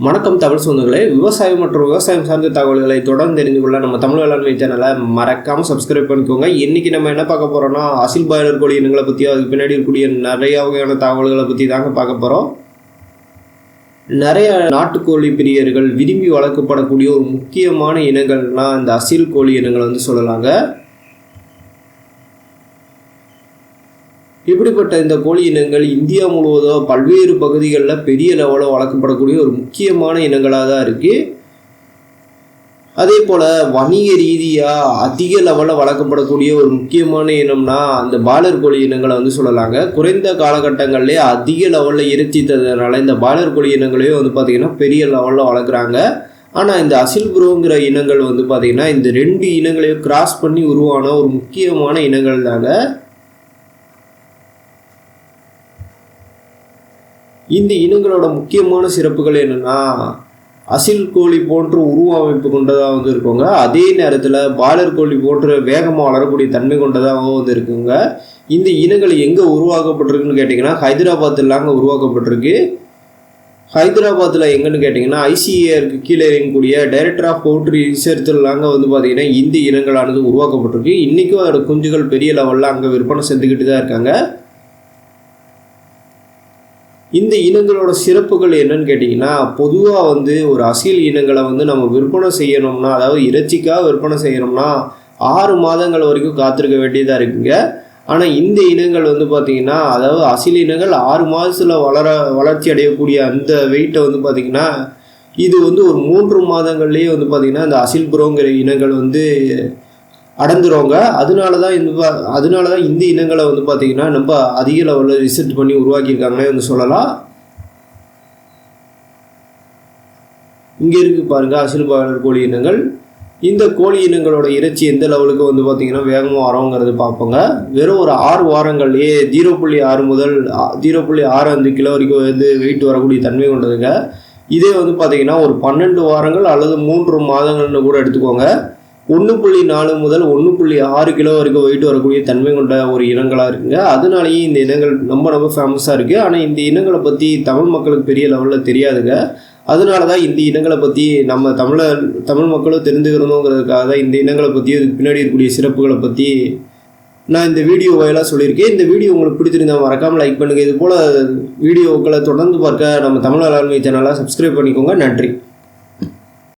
வணக்கம் தமிழ் சொந்தங்களே. விவசாயம் மற்றும் விவசாயம் சார்ந்த தகவல்களை தொடர்ந்து தெரிந்து கொள்ள நம்ம தமிழ் வேளாண்மை சேனலை மறக்காமல் சப்ஸ்கிரைப் பண்ணிக்கோங்க. இன்றைக்கி நம்ம என்ன பார்க்க போகிறோம்னா, அசில் பாய்லர் கோழி இனங்களை பற்றியோ அதுக்கு பின்னாடி இருக்கக்கூடிய நிறைய வகையான தகவல்களை பற்றி தாங்க பார்க்க போகிறோம். நிறைய நாட்டுக்கோழி பிரியர்கள் விரும்பி வளர்க்கப்படக்கூடிய ஒரு முக்கியமான இனங்கள்னால் இந்த அசில் கோழி இனங்களை சொல்லலாங்க. இப்படிப்பட்ட இந்த கோழி இனங்கள் இந்தியா முழுவதும் பல்வேறு பகுதிகளில் பெரிய லெவலில் வளர்க்கப்படக்கூடிய ஒரு முக்கியமான இனங்களாக தான் இருக்குது. அதே போல் வணிக ரீதியாக அதிக லெவலில் வளர்க்கப்படக்கூடிய ஒரு முக்கியமான இனம்னா அந்த பாய்லர் கோழி இனங்களை சொல்லலாங்க. குறைந்த காலகட்டங்கள்லேயே அதிக லெவலில் இறைச்சி தரதுனால இந்த பாய்லர் கோழி இனங்களையும் பார்த்திங்கன்னா பெரிய லெவலில் வளர்க்குறாங்க. ஆனால் இந்த அசில் ப்ரோங்கிற இனங்கள் பார்த்திங்கன்னா இந்த ரெண்டு இனங்களையும் கிராஸ் பண்ணி உருவான ஒரு முக்கியமான இனங்கள் தாங்க. இந்த இனங்களோட முக்கியமான சிறப்புகள் என்னென்னா, அசில் கோழி போன்ற உருவமைப்பு கொண்டதாக இருக்குங்க. அதே நேரத்தில் பாய்லர் கோழி போன்ற வேகமாக வளரக்கூடிய தன்மை கொண்டதாக இருக்குங்க. இந்த இனங்கள் எங்கே உருவாக்கப்பட்டிருக்குன்னு கேட்டிங்கன்னா, ஹைதராபாத்திலாங்க உருவாக்கப்பட்டிருக்கு. ஹைதராபாத்தில் எங்கன்னு கேட்டிங்கன்னா, ஐசிஏஆருக்கு கீழே இருக்கக்கூடிய டைரக்டர் ஆஃப் பவுல்ட்ரி ரிசர்ச்லாங்க பார்த்திங்கன்னா இந்த இனங்களானது உருவாக்கப்பட்டிருக்கு. இன்றைக்கும் அதோட குஞ்சுகள் பெரிய லெவலில் அங்கே விற்பனை செஞ்சுக்கிட்டு தான் இருக்காங்க. இந்த இனங்களோட சிறப்புகள் என்னன்னு கேட்டிங்கன்னா, பொதுவாக ஒரு அசில் இனங்களை நம்ம விற்பனை செய்யணும்னா, அதாவது இறைச்சிக்காக விற்பனை செய்யணும்னா 6 மாதங்கள் வரைக்கும் காத்திருக்க வேண்டியதாக இருக்குங்க. ஆனால் இந்த இனங்கள் பார்த்திங்கன்னா, அதாவது அசில் இனங்கள் 6 மாதத்தில் வளர்ச்சி அடையக்கூடிய அந்த வெயிட்டை பார்த்திங்கன்னா, இது ஒரு 3 மாதங்கள்லேயே பார்த்திங்கன்னா இந்த அசில் ப்ரோங்கிற இனங்கள் அடைந்துருவாங்க. அதனால தான் இந்த இனங்களை பார்த்திங்கன்னா ரொம்ப அதிக லெவலில் ரிசர்ச் பண்ணி உருவாக்கியிருக்காங்கன்னே சொல்லலாம். இங்கே இருக்குது பாருங்கள் அசில் பாய்லர் கோழி இனங்கள். இந்த கோழி இனங்களோட இறைச்சி எந்த லெவலுக்கு பார்த்திங்கன்னா வேகமாக வரோங்கிறது பார்ப்போங்க. வெறும் ஒரு 6 வாரங்கள்லேயே 0.6 முதல் 0.65 கிலோ வரைக்கும் வெயிட் வரக்கூடிய தன்மை கொண்டதுங்க. இதே பார்த்திங்கன்னா ஒரு 12 வாரங்கள் அல்லது 3 மாதங்கள்னு கூட எடுத்துக்கோங்க. 1.4 முதல் 1.6 கிலோ வரைக்கும் வெயிட் வரக்கூடிய தன்மை கொண்ட ஒரு இனங்களாக இருக்குங்க. அதனாலேயே இந்த இனங்கள் ரொம்ப ஃபேமஸாக இருக்குது. ஆனால் இந்த இனங்களை பற்றி தமிழ் மக்களுக்கு பெரிய லெவலில் தெரியாதுங்க. அதனால தான் இந்த இனங்களை பற்றி நம்ம தமிழ் மக்களும் தெரிஞ்சுக்கணுங்கிறதுக்காக தான் இந்த இனங்களை பற்றி அதுக்கு பின்னாடி இருக்கக்கூடிய சிறப்புகளை பற்றி நான் இந்த வீடியோ வாயிலாக சொல்லியிருக்கேன். இந்த வீடியோ உங்களுக்கு பிடிச்சிருந்தால் மறக்காமல் லைக் பண்ணுங்கள். இது போல் வீடியோக்களை தொடர்ந்து பார்க்க நம்ம தமிழ் வேளாண்மை சேனலை சப்ஸ்கிரைப் பண்ணிக்கோங்க. நன்றி.